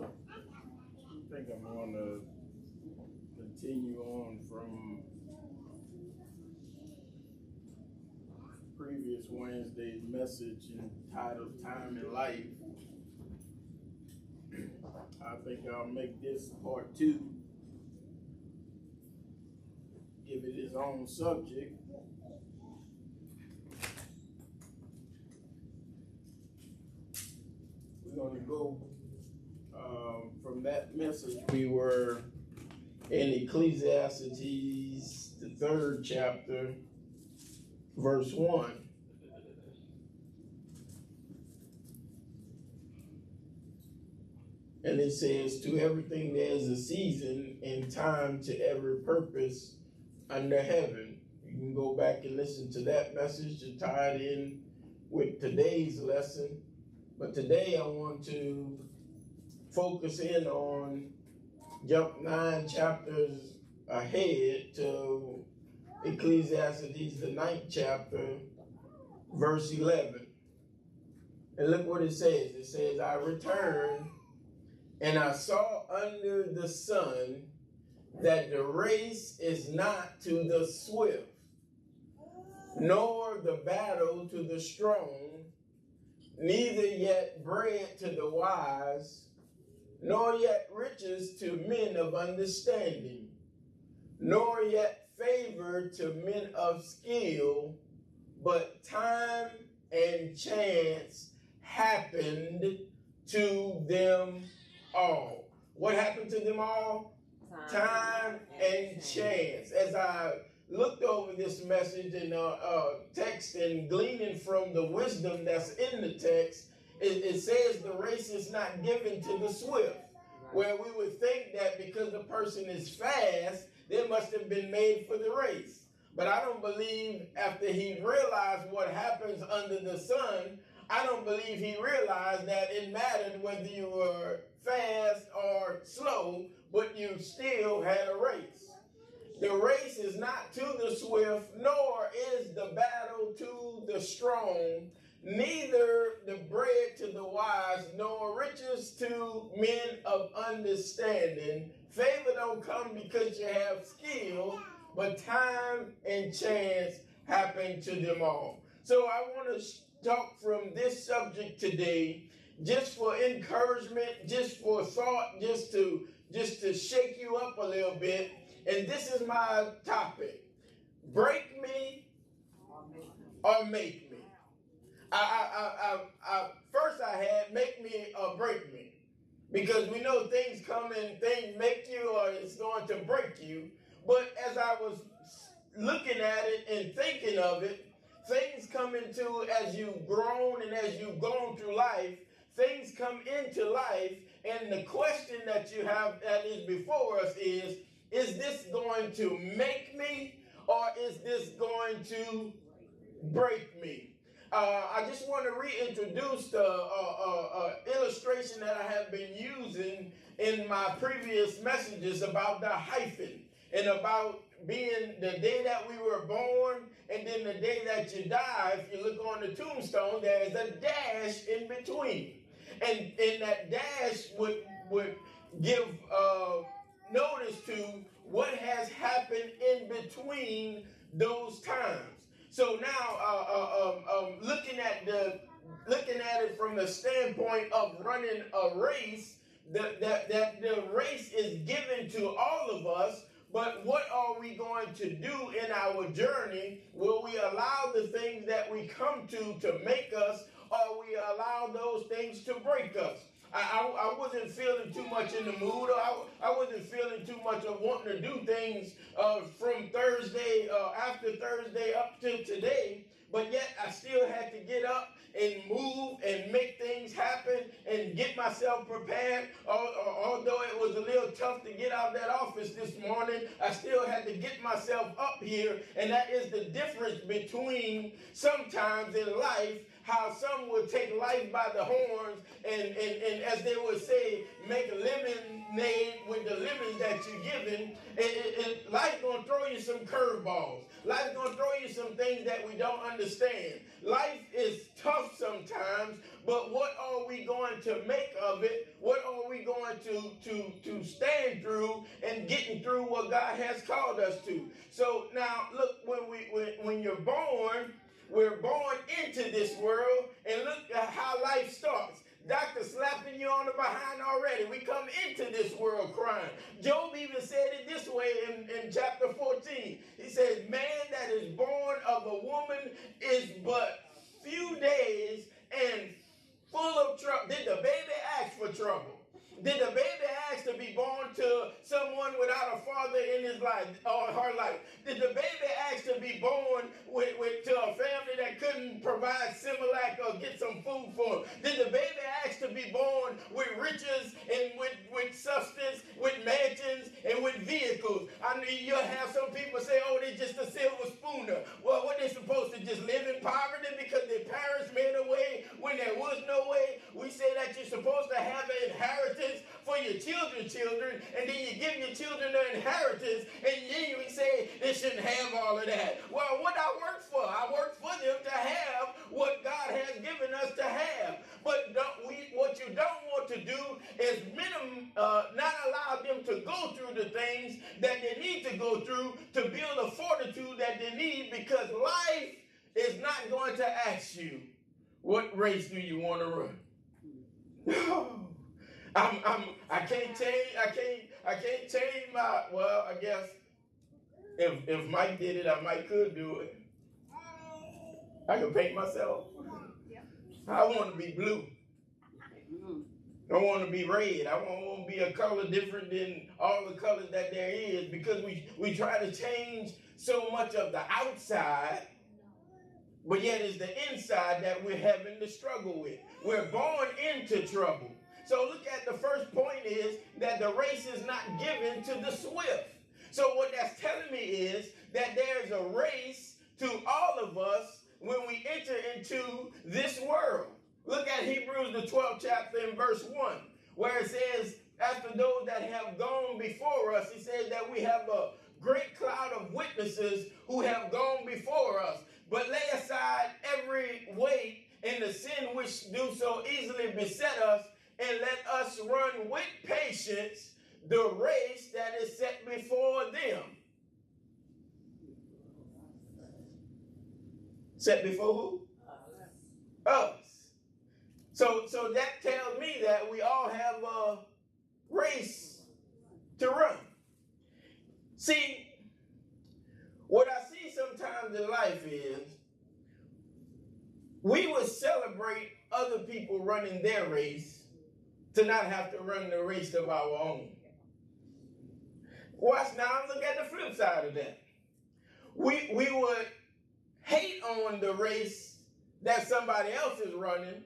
I think I'm going to continue on from previous Wednesday's message entitled Time in Life. I think I'll make this part two, give it its own subject. We're going to go from that message. We were in Ecclesiastes, the 3rd chapter, verse 1. And it says, to everything there is a season and time to every purpose under heaven. You can go back and listen to that message to tie it in with today's lesson. But today I want to focus in on, jump 9 chapters ahead to Ecclesiastes, the 9th chapter, verse 11. And look what it says. It says, I returned and I saw under the sun that the race is not to the swift, nor the battle to the strong, neither yet bread to the wise, nor yet riches to men of understanding, nor yet favor to men of skill, but time and chance happened to them all. What happened to them all? Time and chance. As I looked over this message and text and gleaning from the wisdom that's in the text, it says the race is not given to the swift. Where we would think that because the person is fast, they must have been made for the race. But I don't believe after he realized what happens under the sun, I don't believe he realized that it mattered whether you were fast or slow, but you still had a race. The race is not to the swift, nor is the battle to the strong, neither the bread to the wise, nor riches to men of understanding. Favor don't come because you have skill, but time and chance happen to them all. So I want to talk from this subject today, just for encouragement, just for thought, just to shake you up a little bit. And this is my topic: break me or make me. First I had make me or break me, because we know things come and things make you or it's going to break you. But as I was looking at it and thinking of it, things come into, as you've grown and as you've gone through life, things come into life, and the question that you have that is before us is this going to make me or is this going to break me? I just want to reintroduce the illustration that I have been using in my previous messages about the hyphen and about being the day that we were born and then the day that you die. If you look on the tombstone, there is a dash in between. And that dash would give notice to what has happened in between those times. So now, looking at it from the standpoint of running a race, that the race is given to all of us. But what are we going to do in our journey? Will we allow the things that we come to make us, or we allow those things to break us? I wasn't feeling too much in the mood. I wasn't feeling too much of wanting to do things from Thursday, after Thursday up to today. But yet I still had to get up and move and make things happen and get myself prepared. Although it was a little tough to get out of that office this morning, I still had to get myself up here. And that is the difference between sometimes in life, how some would take life by the horns and as they would say, make lemonade with the lemons that you're given. Life's going to throw you some curveballs. Life's going to throw you some things that we don't understand. life is tough sometimes, but what are we going to make of it? What are we going to stand through and getting through what God has called us to? So now look, when you're born, we're born into this world, and look at how life starts. Doctor slapping you on the behind already. We come into this world crying. Job even said it this way in chapter 14. He says, man that is born of a woman is but few days and full of trouble. Did the baby ask for trouble? Did the baby ask to be born to someone without a father in his life or her life? Did the baby ask to be born to a family that couldn't provide Similac or get some food for him? Did the baby ask to be born with riches and with substance, with mansions and with vehicles? I mean, you'll have some people say, oh, they're just a silver spooner. Well, what, they supposed to just live in poverty because their parents made a way when there was no way? We say that you're supposed to have an inheritance for your children's children, and then you give your children an inheritance, and then you say they shouldn't have all of that. Well, what I work for? I work for them to have what God has given us to have. But what you don't want to do is not allow them to go through the things that they need to go through to build a fortitude that they need, because life is not going to ask you, what race do you want to run? I can't change my, well, I guess if Mike did it, I could do it. I can paint myself. I want to be blue. I want to be red. I want to be a color different than all the colors that there is, because we try to change so much of the outside, but yet it's the inside that we're having to struggle with. We're born into trouble. So look at the first point is that the race is not given to the swift. So what that's telling me is that there's a race to all of us when we enter into this world. Look at Hebrews the 12th chapter in verse 1, where it says, after those that have gone before us, he says that we have a great cloud of witnesses who have gone before us. But lay aside every weight and the sin which do so easily beset us, and let us run with patience the race that is set before them. Set before who? Us. So that tells me that we all have a race to run. See, what I see sometimes in life is we would celebrate other people running their race to not have to run the race of our own. Watch now, look at the flip side of that. We would hate on the race that somebody else is running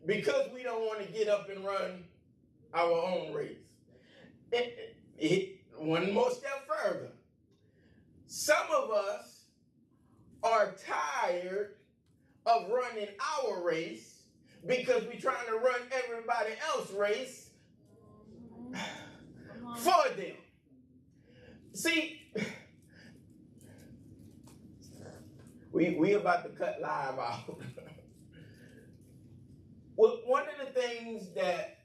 because we don't want to get up and run our own race. One more step further. Some of us are tired of running our race because we're trying to run everybody else's race for them. See, we about to cut live out. Well, one of the things that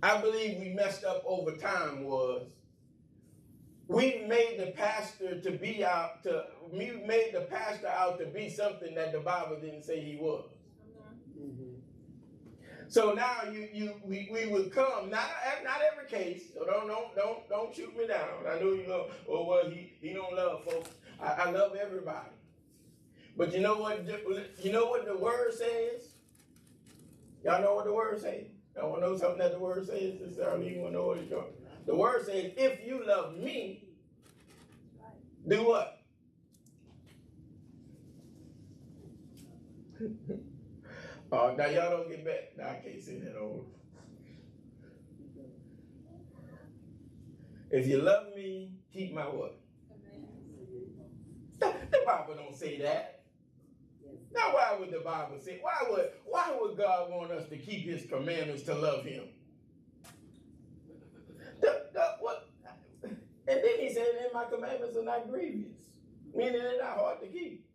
I believe we messed up over time was we made the pastor out to be something that the Bible didn't say he was. So now we would come, not every case, so don't shoot me down. I know you go, oh well, he don't love folks. I love everybody. But you know what the word says? Y'all know what the word says? Y'all want to know something that the word says? I don't even want to know what it's doing. The word says, if you love me, do what? Now y'all don't get back. Now I can't say that over. If you love me, keep my what? The Bible don't say that. Now why would the Bible say? Why would God want us to keep his commandments to love him? What? And then he said, and my commandments are not grievous, meaning they're not hard to keep.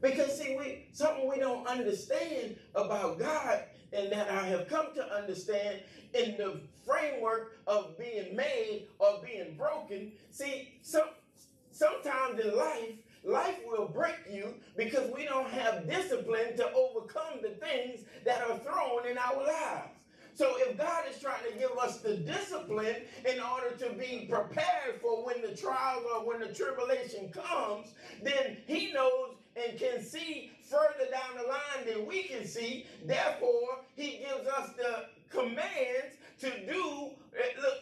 Because see, something we don't understand about God, and that I have come to understand in the framework of being made or being broken. See, sometimes in life will break you because we don't have discipline to overcome the things that are thrown in our lives. So if God is trying to give us the discipline in order to be prepared for when the trials or when the tribulation comes, then he knows and can see further down the line than we can see. Therefore, he gives us the commands to do. Look,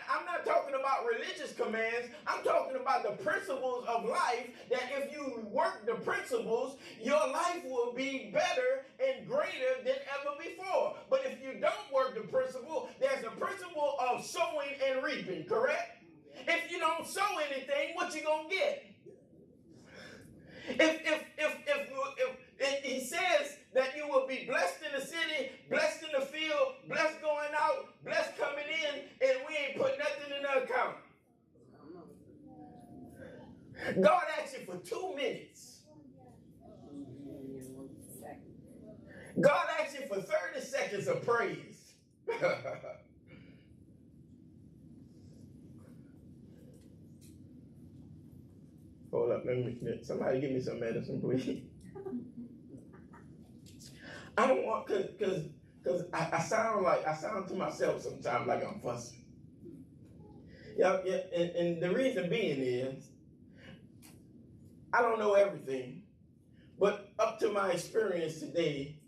I'm not talking about religious commands. I'm talking about the principles of life, that if you work the principles, your life will be better and greater than ever before. But if you don't work the principle, there's a principle of sowing and reaping, correct? If you don't sow anything, what you gonna get? If he says that you will be blessed in the city, blessed in the field, blessed going out, blessed coming in, and we ain't put nothing in the account. God asked you for 2 minutes. God asked you for 30 seconds of praise. Hold up, somebody give me some medicine, please. I don't want, because I sound to myself sometimes like I'm fussing. Yeah, and the reason being is, I don't know everything, but up to my experience today,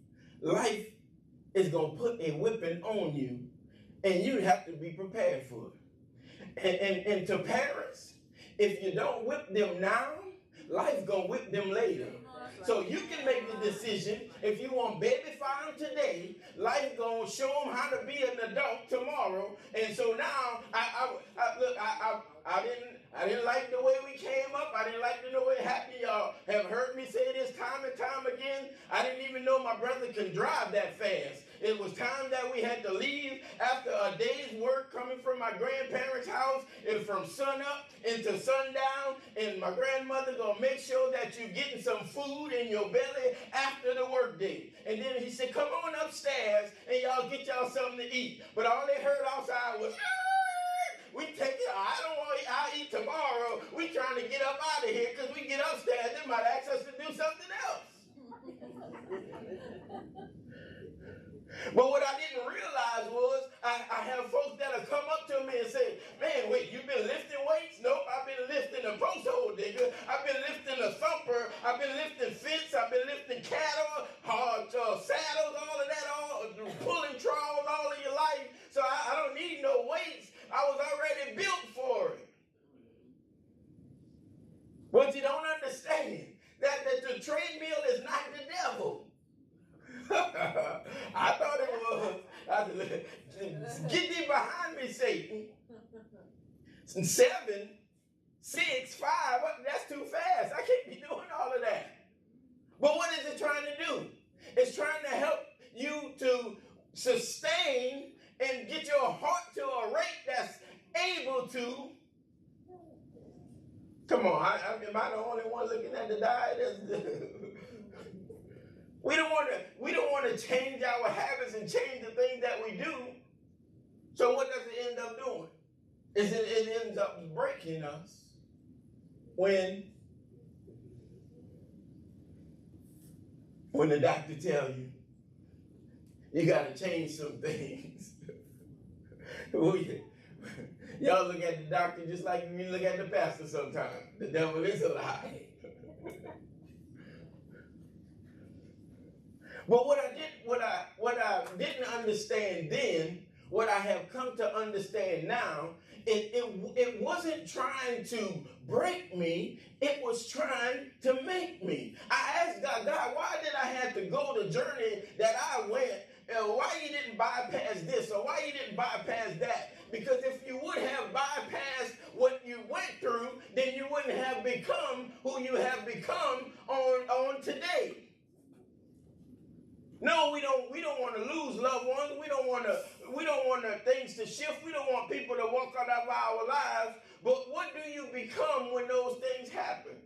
life is going to put a whipping on you, and you have to be prepared for it. And to parents, if you don't whip them now, life's going to whip them later. So you can make the decision. If you want baby farm today, life's going to show them how to be an adult tomorrow. And so now, I didn't like the way we came up. I didn't like the way it happened. Y'all have heard me say this time and time again. I didn't even know my brother can drive that fast. It was time that we had to leave after a day's work coming from my grandparents' house, and from sun up into sundown, and my grandmother gonna make sure that you're getting some food in your belly after the work day. And then he said, come on upstairs and y'all get y'all something to eat. But all they heard outside was, we take it, I don't want to eat, I'll eat tomorrow. We trying to get up out of here because we get upstairs, they might ask us to do something else. But what I didn't realize was I have folks that'll come up to me and say, man, wait, you been lifting weights? Nope, I've been lifting a post hole digger. I've been lifting a thumper. I've been lifting fence. I've been lifting cattle, saddles, all of that, pulling trolls all of your life. So I don't need no weights. I was already built for it. But you don't understand that the treadmill is not the devil. I thought it was. Get thee behind me, Satan. 7, 6, 5, that's too fast. I can't be doing all of that. But what is it trying to do? It's trying to help you to sustain and get your heart to a rate that's able to. Come on, am I the only one looking at the diet? We don't want to change our habits and change the things that we do. So what does it end up doing? It ends up breaking us when the doctor tells you got to change some things. Y'all look at the doctor just like we look at the pastor sometimes. The devil is a lie. But what I didn't understand then, what I have come to understand now, it wasn't trying to break me, it was trying to make me. I asked God, why did I have to go the journey that I went? Why you didn't bypass this, or why you didn't bypass that? Because if you would have bypassed what you went through, then you wouldn't have become who you have become on today. No, we don't want to lose loved ones. We don't want things to shift. We don't want people to walk out of our lives. But what do you become when those things happen?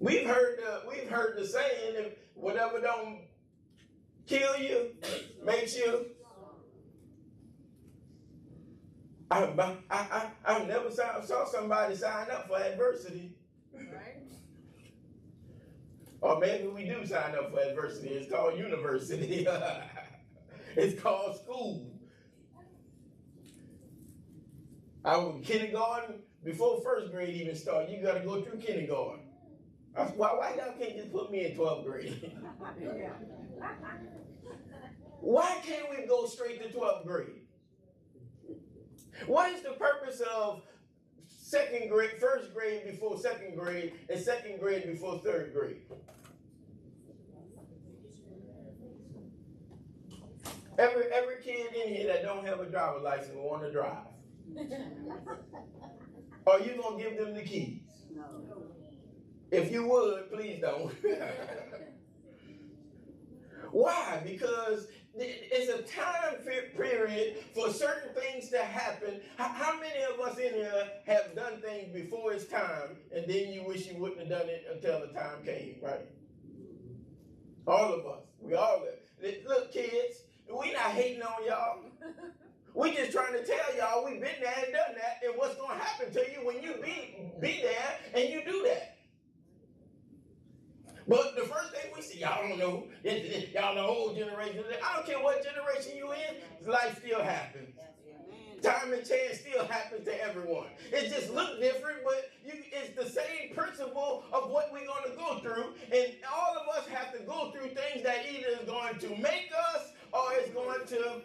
We've heard the saying, if whatever don't kill you makes you. I've never saw somebody sign up for adversity. Right. Or maybe we do sign up for adversity. It's called university. It's called school. I was kindergarten, before first grade even started, you got to go through kindergarten. Why y'all can't just put me in 12th grade? Why can't we go straight to 12th grade? What is the purpose of second grade, first grade before second grade, and second grade before third grade? Every kid in here that don't have a driver's license will want to drive. Are you going to give them the keys? No. If you would, please don't. Why? Because it's a time period for certain things to happen. How many of us in here have done things before it's time, and then you wish you wouldn't have done it until the time came, right? All of us. We all have. Look, kids, we not hating on y'all. We just trying to tell y'all we've been there and done that, and what's going to happen to you when you be there and you do that. But the first thing we see, y'all don't know, y'all the old generation. I don't care what generation you in, life still happens. Time and chance still happens to everyone. It just look different, but it's the same principle of what we're going to go through. And all of us have to go through things that either is going to make us or it's going to.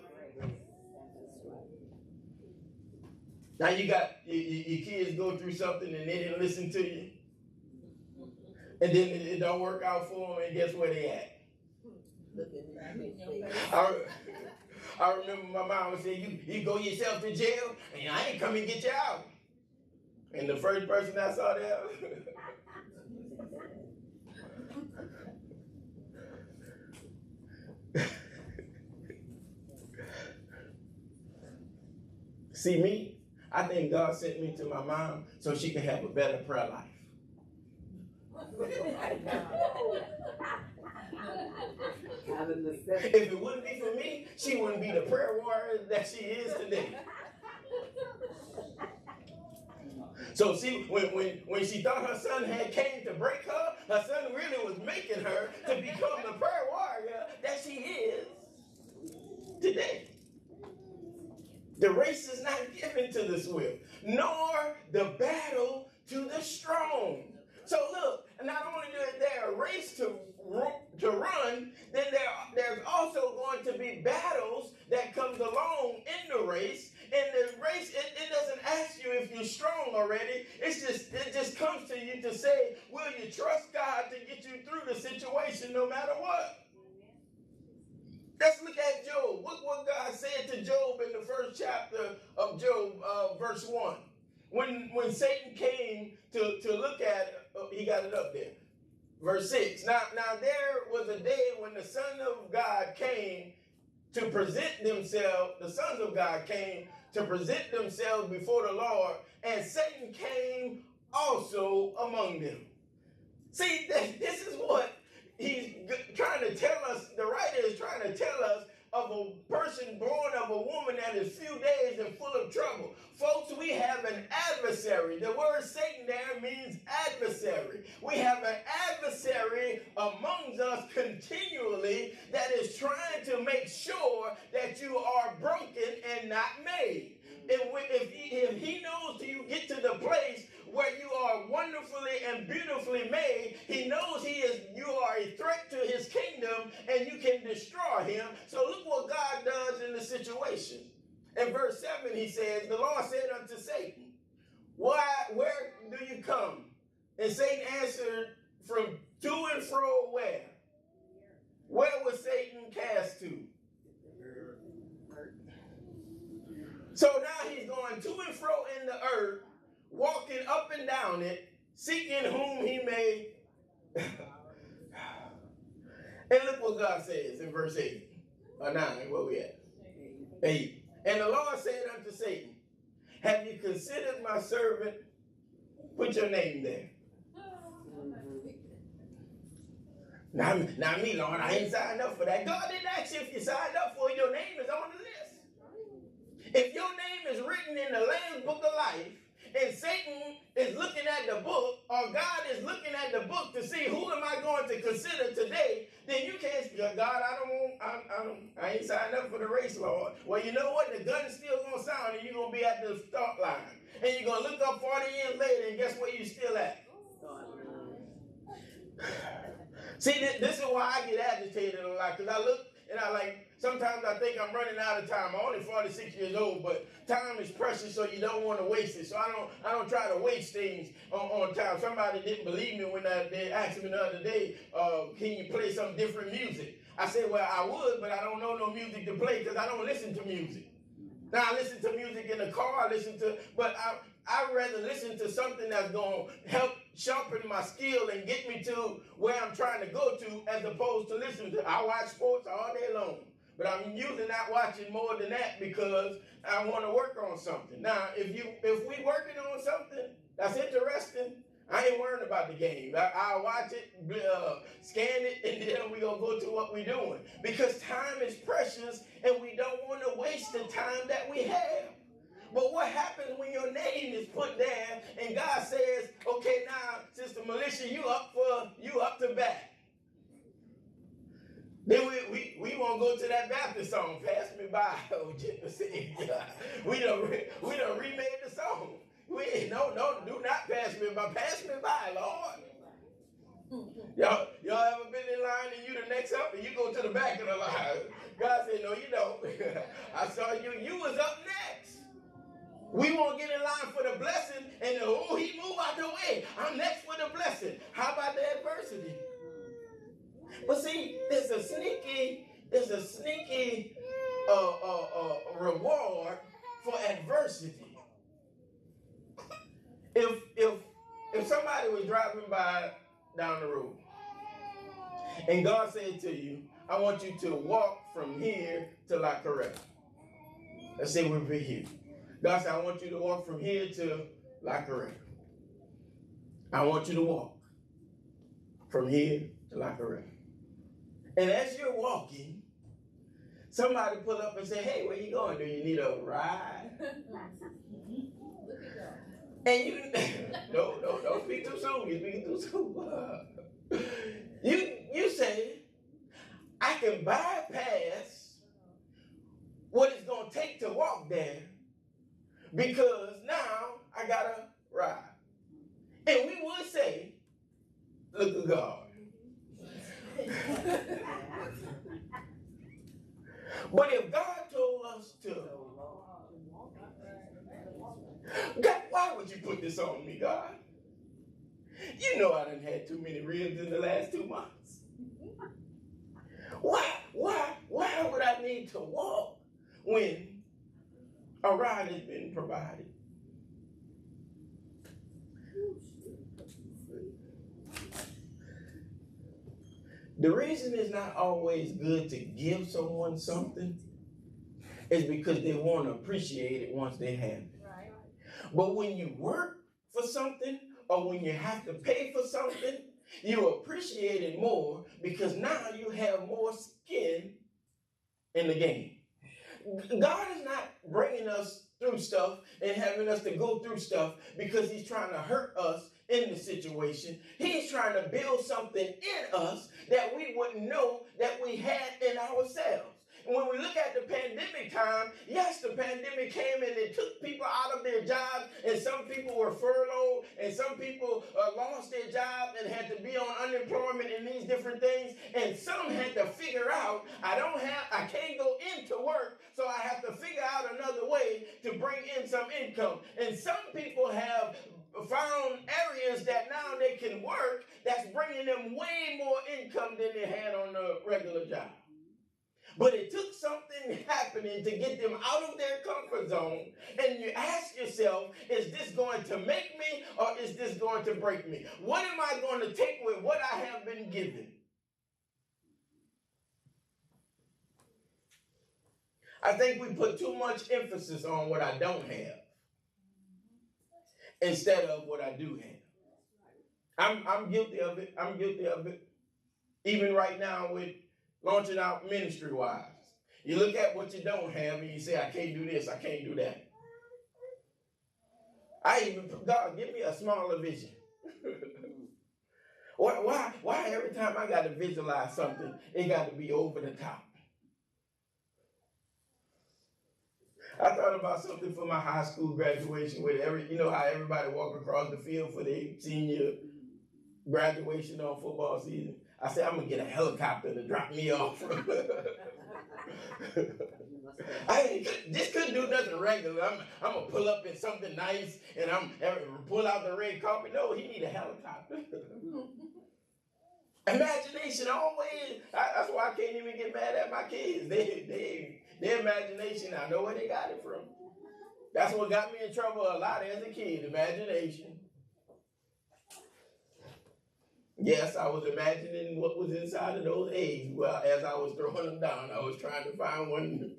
Now you got your kids go through something and they didn't listen to you. And then it don't work out for them, and guess where they at? I remember my mom would say, you go yourself to jail, and I ain't come and get you out. And the first person I saw there, see me? I think God sent me to my mom so she can have a better prayer life. If it wouldn't be for me, she wouldn't be the prayer warrior that she is today. So see, when she thought her son had came to break her, her son really was making her to become the prayer warrior that she is today. The race is not given to the swift, nor the battle to the strong. So look, not only is there a race to run, then there's also going to be battles that comes along in the race. And the race, it doesn't ask you if you're strong already. It just comes to you to say, will you trust God to get you through the situation no matter what? Let's look at Job. Look what God said to Job in the first chapter of Job, verse 1. When Satan came to look at, he got it up there. Verse 6. Now there was a day when the Son of God came to present themselves, the sons of God came to present themselves before the Lord, and Satan came also among them. See, this is what he's trying to tell us, the writer is trying to tell us of a person born of a woman that is few days and full of trouble. Folks, we have an adversary. The word Satan there means adversary. We have an adversary amongst us continually that is trying to make sure that you are broken and not made. If he knows till you get to the place where you are wonderfully and beautifully made, he knows you are a threat to his kingdom and you can destroy him. So look what God does in the situation. In verse 7 he says, the Lord said unto Satan, where do you come? And Satan answered, from to and fro where? Where was Satan cast to? So now he's going to and fro in the earth, walking up and down it, seeking whom he may. And look what God says in verse 8 or 9, where we at? 8. And the Lord said unto Satan, have you considered my servant? Put your name there. Not me, Lord. I ain't signed up for that. God didn't ask you if you signed up for it. Your name is on the list. If your name is written in the Lamb's Book of Life, and Satan is looking at the book, or God is looking at the book to see who am I going to consider today, then you can't say, God, I ain't signed up for the race, Lord. Well, you know what? The gun's still gonna sound, and you're gonna be at the start line, and you're gonna look up 40 years later, and guess where you still at? See, this is why I get agitated a lot, because I look and I like, sometimes I think I'm running out of time. I'm only 46 years old, but time is precious, so you don't want to waste it. So I don't try to waste things on time. Somebody didn't believe me when they asked me the other day, can you play some different music? I said, well, I would, but I don't know no music to play because I don't listen to music. Now, I listen to music in the car, but I'd rather listen to something that's going to help sharpen my skill and get me to where I'm trying to go to, as opposed to listening to. I watch sports all day long, but I'm usually not watching more than that because I want to work on something. Now, if we working on something that's interesting, I ain't worrying about the game. I'll watch it, scan it, and then we're going to go to what we're doing. Because time is precious, and we don't want to waste the time that we have. But what happens when your name is put there, and God says, okay, now, Sister Militia, you up to bat. Then we won't go to that Baptist song, Pass Me By, oh, we done remade the song. No, do not pass me by. Pass me by, Lord. Y'all ever been in line and you the next up and you go to the back of the line? God said, no, you don't. I saw you. You was up next. We won't get in line for the blessing and he moved out the way. I'm next for the blessing. How about the adversity? But see, there's a sneaky reward for adversity. If somebody was driving by down the road and God said to you, I want you to walk from here to La Coretta. Let's say we're here. God said, I want you to walk from here to La Coretta. I want you to walk from here to La Coretta. And as you're walking, somebody pull up and say, hey, where you going? Do you need a ride? And you, don't speak too soon. You speak too soon. You say, I can bypass what it's going to take to walk there because now I got to ride. And we would say, look at God. But if God told us to, God, why would you put this on me, God? You know I done had too many ribs in the last 2 months. Why would I need to walk when a ride has been provided? The reason it's not always good to give someone something is because they won't appreciate it once they have it. But when you work for something or when you have to pay for something, you appreciate it more because now you have more skin in the game. God is not bringing us through stuff and having us to go through stuff because he's trying to hurt us in the situation. He's trying to build something in us that we wouldn't know that we had in ourselves. And when we look at the pandemic time, yes, the pandemic came and it took people out of their jobs, and some people were furloughed, and some people lost their jobs and had to be on unemployment and these different things, and some had to figure out, I can't go into work, so I have to figure out another way to bring in some income. And some people have found areas that now they can work that's bringing them way more income than they had on a regular job. But it took something happening to get them out of their comfort zone. And you ask yourself, is this going to make me or is this going to break me? What am I going to take with what I have been given? I think we put too much emphasis on what I don't have instead of what I do have. I'm guilty of it. Even right now with launching out ministry-wise. You look at what you don't have and you say, I can't do this, I can't do that. God, give me a smaller vision. Why every time I got to visualize something, it got to be over the top? I thought about something for my high school graduation with you know how everybody walk across the field for their senior graduation on football season. I said, I'm going to get a helicopter to drop me off. This couldn't do nothing regular. I'm going to pull up in something nice and I'm pull out the red carpet. No, he need a helicopter. Imagination always. That's why I can't even get mad at my kids. Their imagination, I know where they got it from. That's what got me in trouble a lot as a kid, imagination. Yes, I was imagining what was inside of those eggs. Well, as I was throwing them down, I was trying to find one.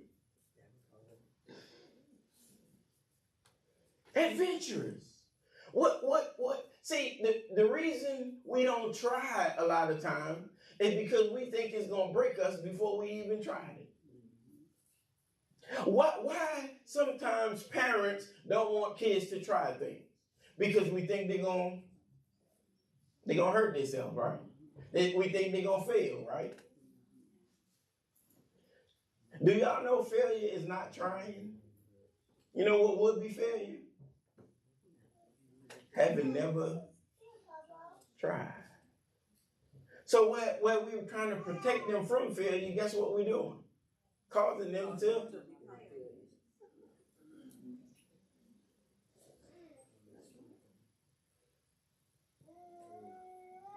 Adventurous. What? See, the reason we don't try a lot of time is because we think it's going to break us before we even tried it. Why sometimes parents don't want kids to try things? Because we think they're going to hurt themselves, right? We think they're going to fail, right? Do y'all know failure is not trying? You know what would be failure? Having never tried. So where we were trying to protect them from failure, guess what we're doing? Causing them to.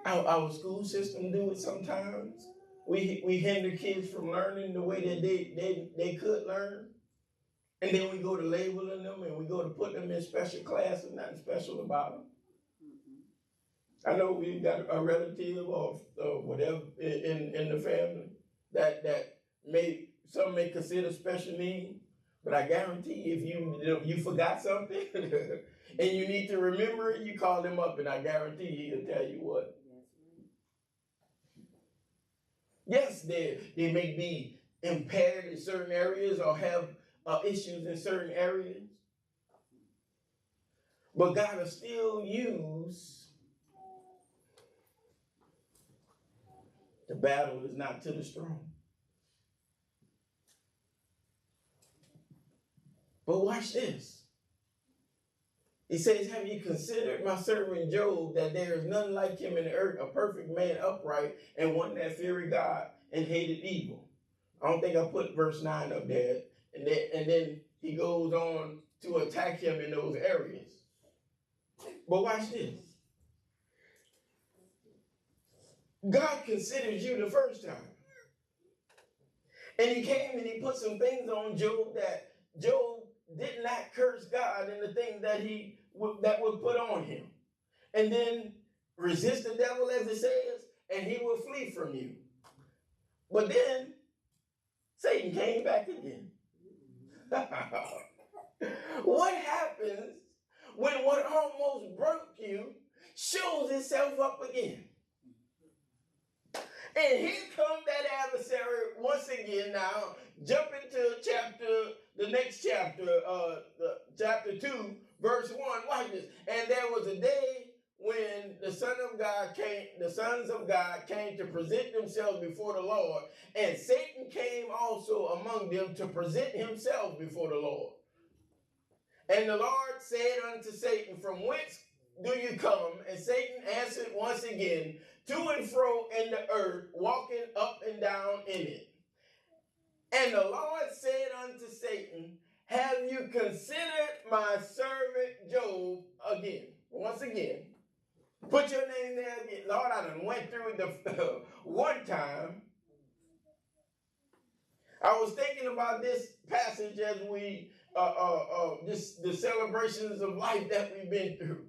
Our school system do it sometimes. We hinder kids from learning the way that they could learn. And then we go to labeling them and we go to put them in special classes, nothing special about them. I know we've got a relative or whatever in the family that some may consider special need, but I guarantee if you forgot something and you need to remember it, you call them up and I guarantee he'll tell you what. Yes, they may be impaired in certain areas or have issues in certain areas. But God will still use the battle is not to the strong. But watch this. He says, have you considered my servant Job, that there is none like him in the earth, a perfect man, upright, and one that feared God and hated evil? I don't think I put verse 9 up there. And then he goes on to attack him in those areas. But watch this. God considers you the first time. And he came and he put some things on Job that Job did not curse God in the things that that was put on him. And then resist the devil, as it says, and he will flee from you. But then Satan came back again. What happens when what almost broke you shows itself up again? And here comes that adversary once again now, jump into the next chapter, chapter 2, verse 1. Watch this. And there was a day when the sons of God came to present themselves before the Lord, and Satan came also among them to present himself before the Lord. And the Lord said unto Satan, from whence do you come? And Satan answered once again, to and fro in the earth, walking up and down in it. And the Lord said unto Satan, have you considered my servant Job again? Once again. Put your name there again. Lord, I done went through the one time. I was thinking about this passage as we, the celebrations of life that we've been through.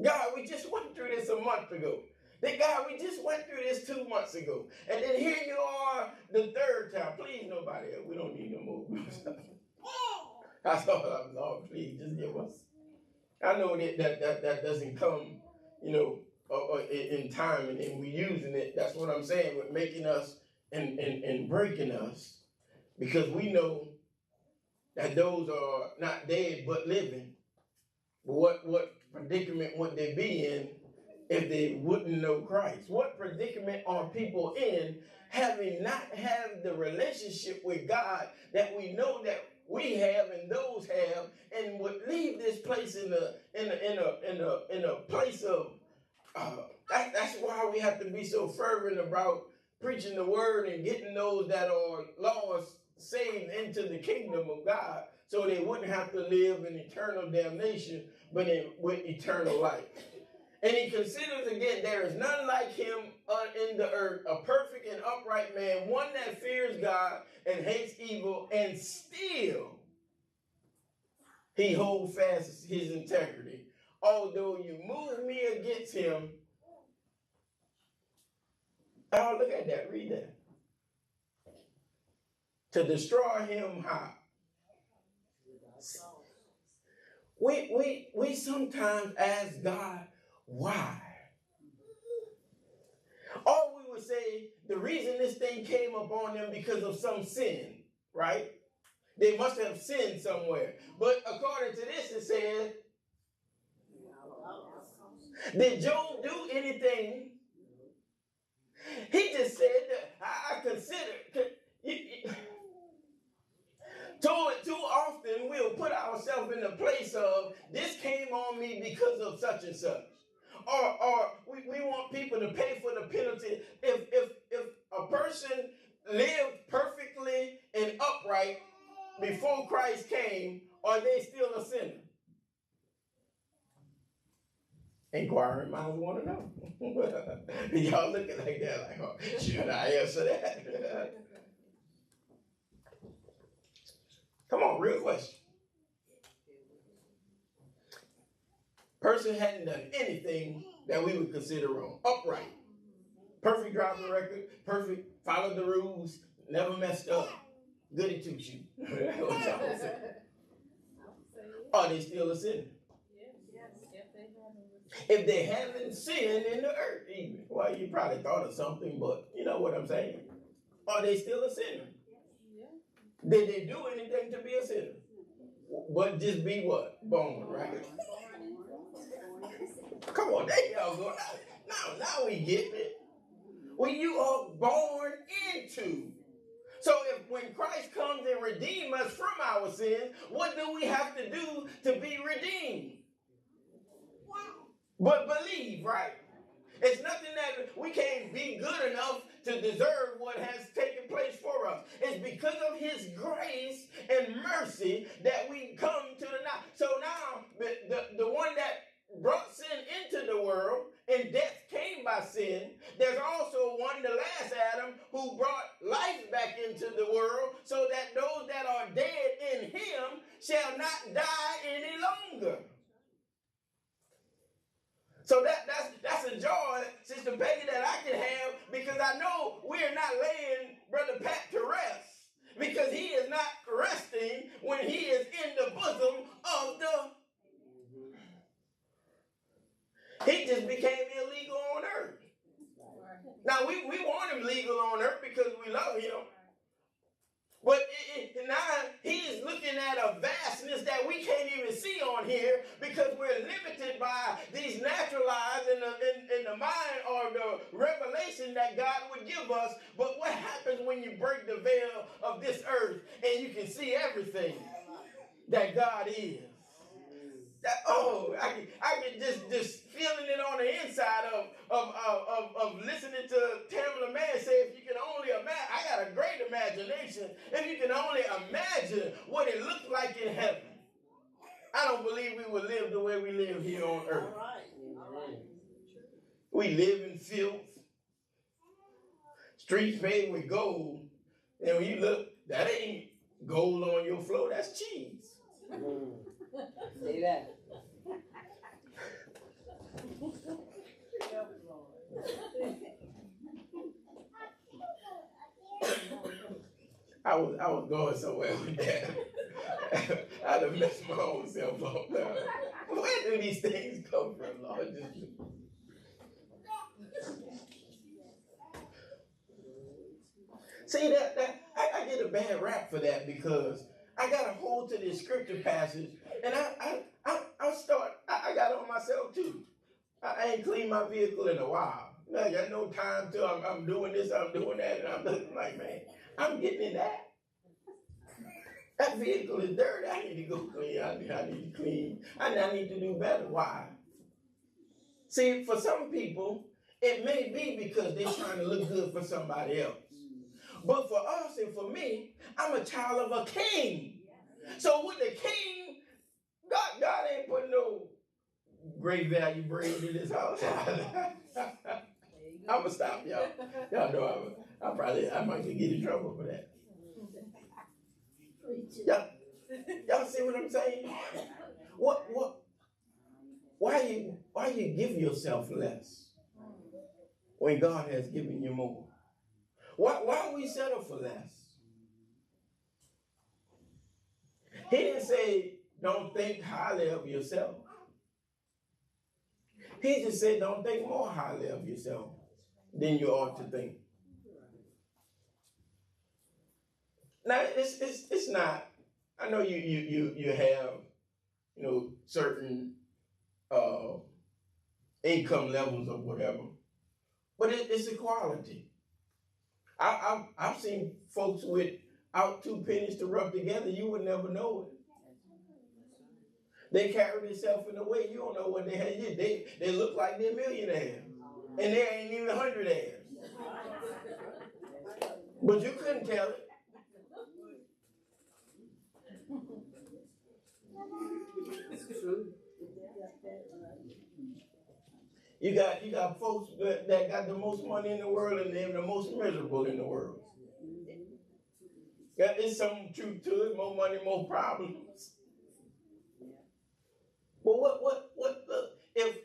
God, we just went through this a month ago. God, we just went through this 2 months ago. And then here you are the third time. Please, nobody else. We don't need no more. I thought, Lord, please, just give us. I know that doesn't come, in time, and we're using it. That's what I'm saying with making us and breaking us, because we know that those are not dead but living. But what predicament would they be in if they wouldn't know Christ? What predicament are people in having not have the relationship with God that we know that we have and those have, and would leave this place in a place of that's why we have to be so fervent about preaching the word and getting those that are lost saved into the kingdom of God, so they wouldn't have to live in eternal damnation, but with eternal life. And he considers again, there is none like him in the earth, a perfect and upright man, one that fears God and hates evil, and still he holds fast his integrity. Although you move me against him. Oh, look at that. Read that. To destroy him how? We sometimes ask God, why? Or we would say the reason this thing came upon them because of some sin, right? They must have sinned somewhere. But according to this, it says, did Job do anything? He just said that I consider. Too often we'll put ourselves in the place of this came on me because of such and such. Or we want people to pay for the penalty. If a person lived perfectly and upright before Christ came, are they still a sinner? Inquiring minds want to know. Y'all looking like that, like, oh, should I answer that? Come on, real question. Person hadn't done anything that we would consider wrong. Upright. Perfect driving record. Perfect. Followed the rules. Never messed up. Goody two shoe. What y'all say? Are they still a sinner? If they haven't sinned in the earth even. Well, you probably thought of something, but you know what I'm saying. Are they still a sinner? Did they do anything to be a sinner? But just be what? Born, right? Come on, there y'all go. Now we get it. When you are born into. So when Christ comes and redeems us from our sins, what do we have to do to be redeemed? But believe, right? It's nothing that we can't be good enough to deserve what has taken place for us. It's because of his grace and mercy that we come to the now. So now, the one that brought sin into the world and death came by sin, there's also one, the last Adam, who brought life back into the world so that those that are dead in him shall not die any longer. So that's a joy, Sister Peggy, that I can have, because I know we're not laying Brother Pat to rest, because he is not resting when he is in the bosom of the... He just became illegal on earth. Now, we want him legal on earth because we love him. But now he's looking at a vastness that we can't even see on here because we're limited by these natural eyes in the mind or the revelation that God would give us. But what happens when you break the veil of this earth and you can see everything that God is? I can just feeling it on the inside of listening to Tamala Man say, if you can only imagine, I got a great imagination, if you can only imagine what it looked like in heaven. I don't believe we would live the way we live here on earth. All right. We live in filth, streets paved with gold, and when you look, that ain't gold on your floor, that's cheese. Say that. I was going somewhere with that. I'd have messed my own self up. Where do these things come from, Lord? See that I get a bad rap for that because I got a hold to this scripture passage and I got on myself too. I ain't cleaned my vehicle in a while. I got no time to. I'm doing this, I'm doing that, and I'm looking like, man, I'm getting in that. That vehicle is dirty. I need to go clean. I need to clean. I need to do better. Why? See, for some people, it may be because they're trying to look good for somebody else. But for us and for me, I'm a child of a king. So with the king, God ain't putting no great value bread in his house. I'm gonna stop y'all. Y'all know I might get in trouble for that. Y'all see what I'm saying? Why you give yourself less when God has given you more? Why we settle for less? He didn't say don't think highly of yourself. He just said don't think more highly of yourself than you ought to think. Now it's not. I know you have certain income levels or whatever, but it's equality. I've seen folks without 2 pennies to rub together. You would never know it. They carry themselves in a way you don't know what they had. They look like they're millionaires, and they ain't even hundredaires. But you couldn't tell it. You got folks that got the most money in the world and they're the most miserable in the world. There's some truth to it. More money, more problems. But what if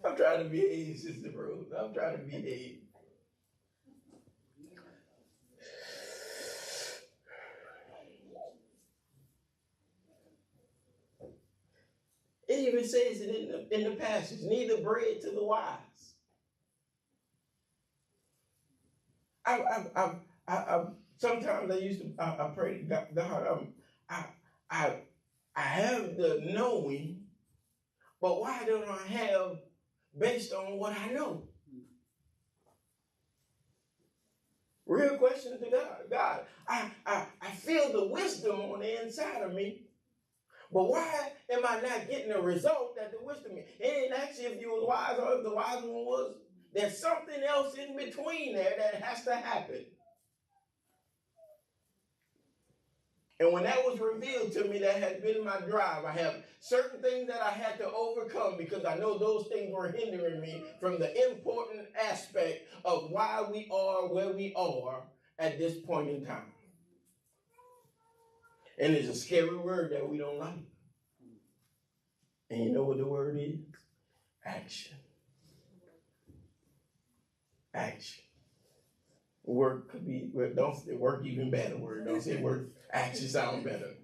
I'm trying to behave, Sister Rose. I'm trying to behave. It even says it in the passage, neither bread to the wise. Sometimes I pray to God, I have the knowing, but why don't I have based on what I know? Real question to God. God, I feel the wisdom on the inside of me, but why am I not getting the result that the wisdom is? It ain't actually if you was wise or if the wise one was. There's something else in between there that has to happen. And when that was revealed to me, that had been my drive. I have certain things that I had to overcome because I know those things were hindering me from the important aspect of why we are where we are at this point in time. And it's a scary word that we don't like. And you know what the word is? Action. Action. Work could be, don't say work even better word. Don't say work. Action sound better.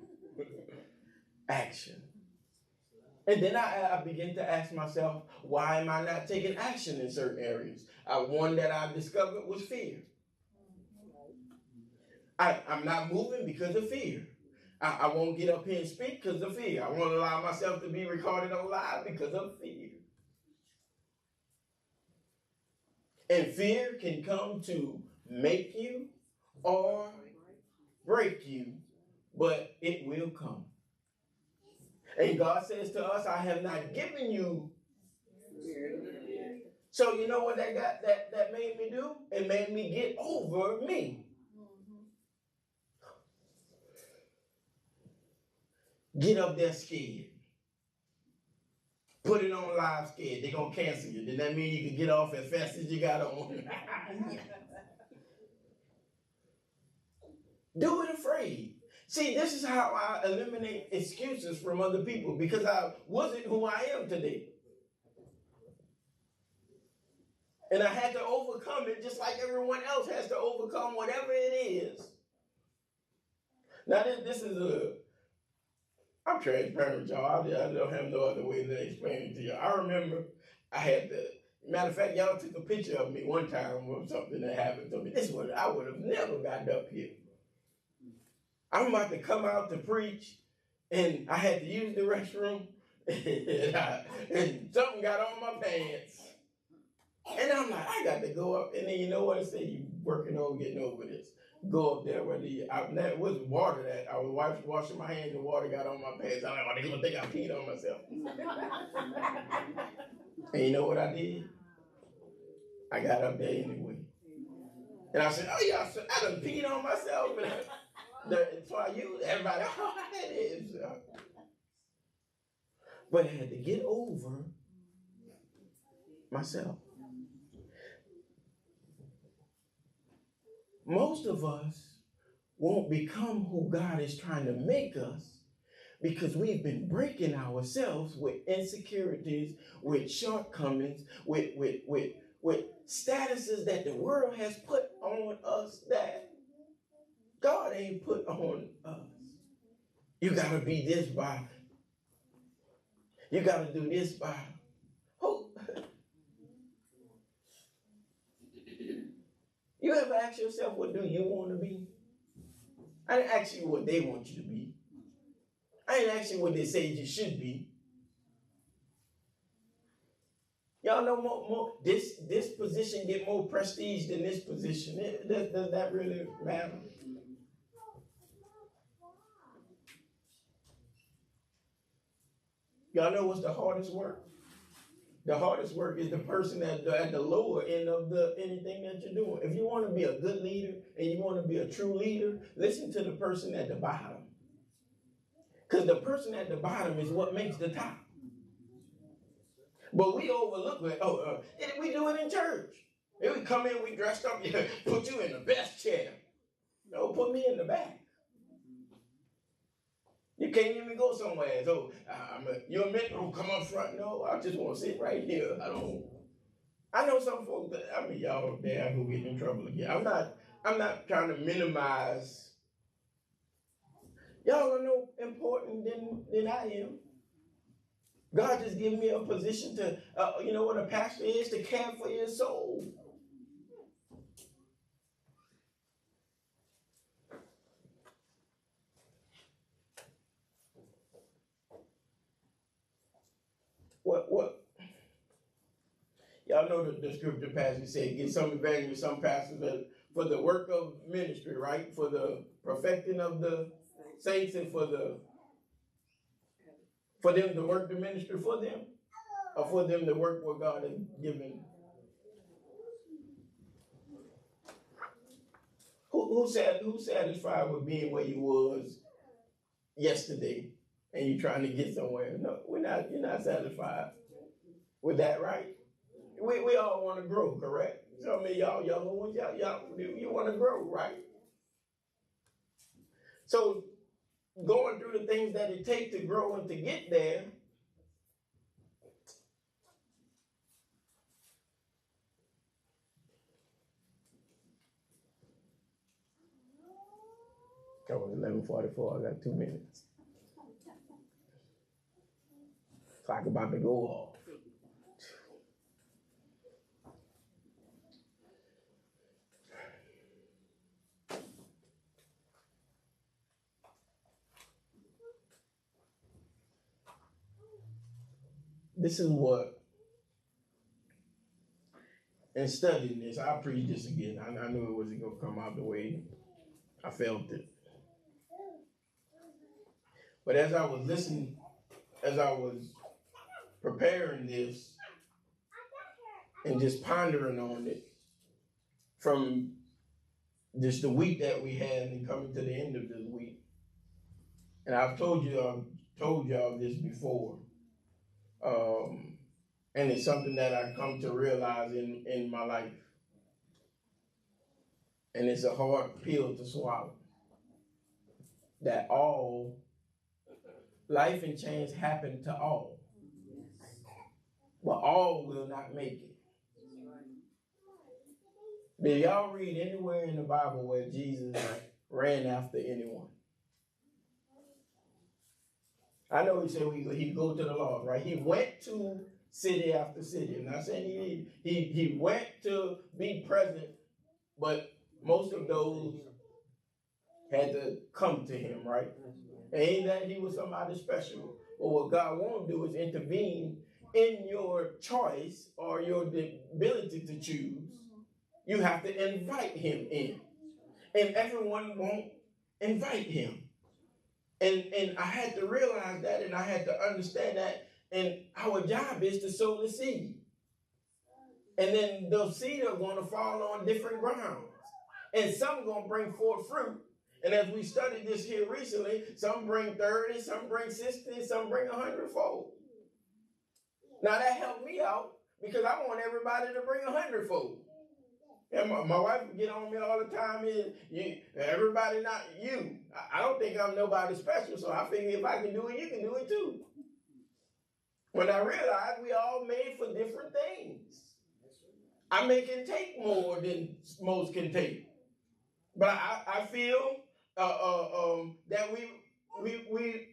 Action. And then I begin to ask myself, why am I not taking action in certain areas? One that I discovered was fear. I'm not moving because of fear. I won't get up here and speak because of fear. I won't allow myself to be recorded on live because of fear. And fear can come to make you or break you, but it will come. And God says to us, I have not given you. So you know what that made me do? It made me get over me. Get up there scared. Put it on live scared. They're going to cancel you. Does that mean you can get off as fast as you got on? Do it afraid. See, this is how I eliminate excuses from other people because I wasn't who I am today. And I had to overcome it just like everyone else has to overcome whatever it is. Now, this is I'm transparent with y'all. I don't have no other way to explain it to you. I remember I had Matter of fact, y'all took a picture of me one time with something that happened to me. This one, I would have never gotten up here. I'm about to come out to preach, and I had to use the restroom, and something got on my pants. And I'm like, I got to go up. And then you know what I say? You working on getting over this. Go up there where it was water that I was washing my hands and water got on my pants. I'm like, they're going to think I peed on myself. And you know what I did? I got up there anyway. And I said, oh yeah, I done peed on myself. So I used everybody, oh, that is. But I had to get over myself. Most of us won't become who God is trying to make us because we've been breaking ourselves with insecurities, with shortcomings, with statuses that the world has put on us that God ain't put on us. You gotta be this by. You gotta do this by. Who? You ever ask yourself, what do you want to be? I didn't ask you what they want you to be. I didn't ask you what they say you should be. Y'all know more this position get more prestige than this position. Does that really matter? Y'all know what's the hardest work? The hardest work is the person at the lower end of anything that you're doing. If you want to be a good leader and you want to be a true leader, listen to the person at the bottom. Because the person at the bottom is what makes the top. But we overlook it. We do it in church. If we come in, we dressed up, put you in the best chair. No, put me in the back. You can't even go somewhere. So you're meant to come up front. No, I just want to sit right here. I know some folks that, y'all, they're who get in trouble again. I'm not trying to minimize. Y'all are no important than I am. God just gave me a position to, you know what a pastor is, to care for your soul. What? Y'all know the scripture passage said, get some evangelists, some pastors for the work of ministry, right? For the perfecting of the saints and for them to work the ministry for them, or for them to work what God has given. Who's satisfied with being where you was yesterday and you trying to get somewhere? No, you're not satisfied with that, right? We all want to grow, correct? So y'all younger ones, you want to grow, right? So going through the things that it takes to grow and to get there, that was 11:44. I got 2 minutes. Clock about to go off. This is what, in studying this, I'll preach this again. I knew it wasn't going to come out the way I felt it. But as I was listening, as I was preparing this and just pondering on it from just the week that we had and coming to the end of this week, and I've told y'all this before, and it's something that I come to realize in my life, and it's a hard pill to swallow, that all life and change happen to all, but all will not make it. Did y'all read anywhere in the Bible where Jesus ran after anyone? I know he said he go to the law, right? He went to city after city. I'm not saying he went to be present, but most of those had to come to him, right? And ain't that he was somebody special. But what God won't do is intervene in your choice or your ability to choose. You have to invite him in. And everyone won't invite him. And I had to realize that, and I had to understand that. And our job is to sow the seed. And then those seed are going to fall on different grounds. And some are going to bring forth fruit. And as we studied this here recently, some bring 30, some bring 60, some bring 100-fold. Now that helped me out because I want everybody to bring 100-fold. And my wife would get on me all the time. Everybody not you. I don't think I'm nobody special, so I figure if I can do it, you can do it too. When I realized we all made for different things. I may can take more than most can take. But I feel that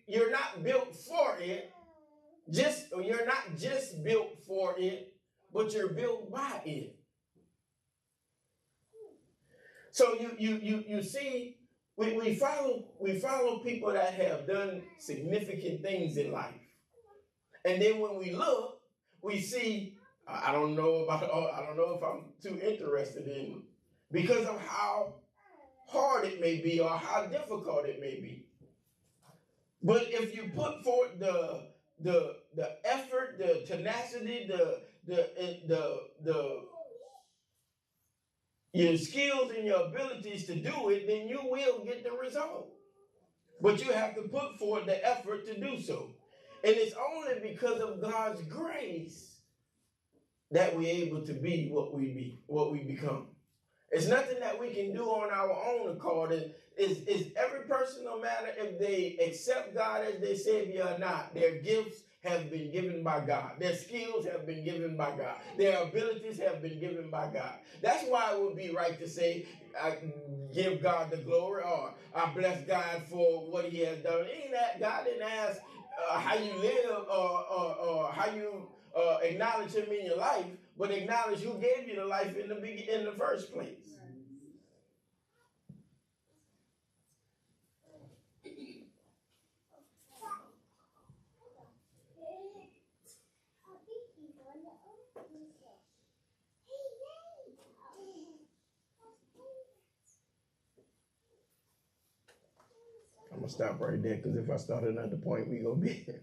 you're not built for it. You're not just built for it, but you're built by it. So you see, we follow people that have done significant things in life, and then when we look, we see. I don't know if I'm too interested in because of how hard it may be or how difficult it may be. But if you put forth the effort, the tenacity, your skills and your abilities to do it, then you will get the result. But you have to put forth the effort to do so. And it's only because of God's grace that we're able to be what we become. It's nothing that we can do on our own accord. It's every person, no matter if they accept God as their Savior or not, their gifts have been given by God. Their skills have been given by God. Their abilities have been given by God. That's why it would be right to say, I give God the glory, or I bless God for what he has done. Ain't that God didn't ask how you live or how you acknowledge him in your life, but acknowledge who gave you the life in the first place. I'm going to stop right there because if I start another point, we're going to be here.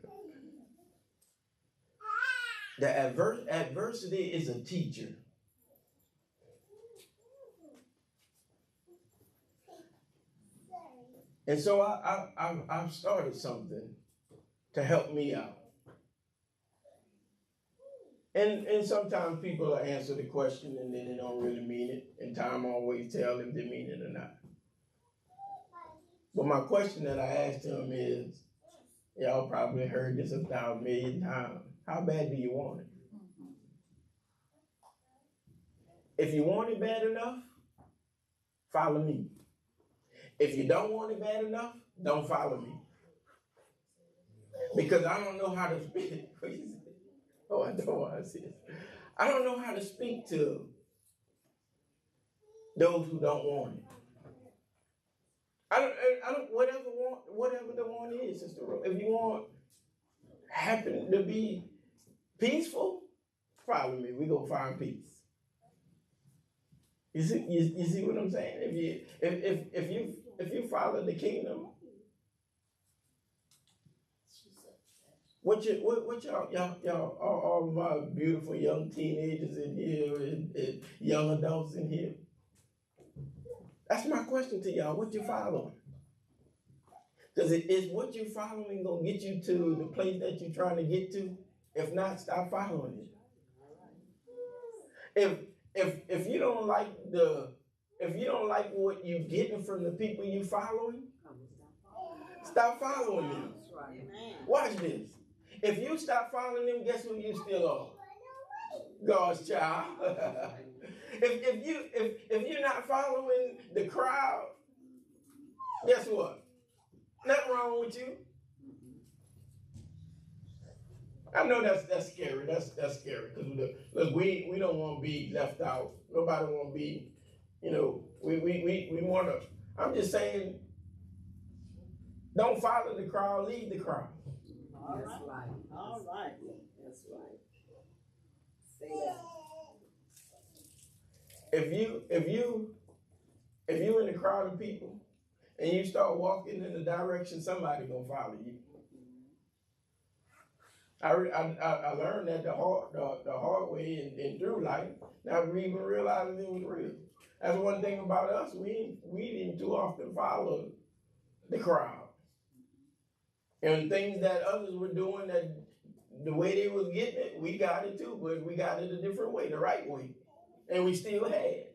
The adversity is a teacher. And so I've started something to help me out. And sometimes people will answer the question and then they don't really mean it. And time always tell if they mean it or not. But my question that I asked him is, y'all probably heard this 1,000,000,000 times. How bad do you want it? If you want it bad enough, follow me. If you don't want it bad enough, don't follow me. Because I don't know how to speak. Oh, I don't want to see it. I don't know how to speak to those who don't want it. I don't whatever the want is, Sister Rose. If you happen to be peaceful, follow me. We gonna find peace. You see what I'm saying? If you follow the kingdom, what y'all all my beautiful young teenagers in here and young adults in here. That's my question to y'all. What you following? Because is what you following gonna get you to the place that you're trying to get to? If not, stop following it. If you don't like what you're getting from the people you following, stop following them. Watch this. If you stop following them, guess who you still are? God's child. If you're not following the crowd, guess what? Nothing wrong with you. I know that's scary. That's scary because look, we don't want to be left out. Nobody want to be, we want to. I'm just saying, don't follow the crowd, lead the crowd. That's right. All right. That's right. Say that. If you in the crowd of people and you start walking in the direction, somebody gonna follow you. I learned that the hard way and through life, not even realizing it was real. That's one thing about us. We didn't too often follow the crowd and things that others were doing that the way they was getting it, we got it too, but we got it a different way, the right way, and we still had it.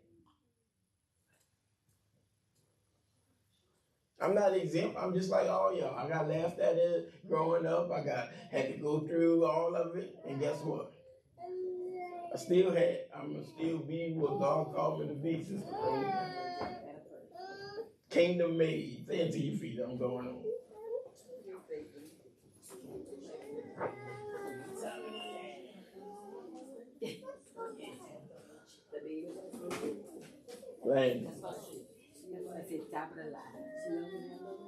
I'm not exempt. I'm just like all y'all. I got laughed at it growing up. Had to go through all of it, and guess what? I'm gonna still be what God called me to be, Sister Crazy. Kingdom made. Say it to your feet. I'm going on. Land. That's the top of the line.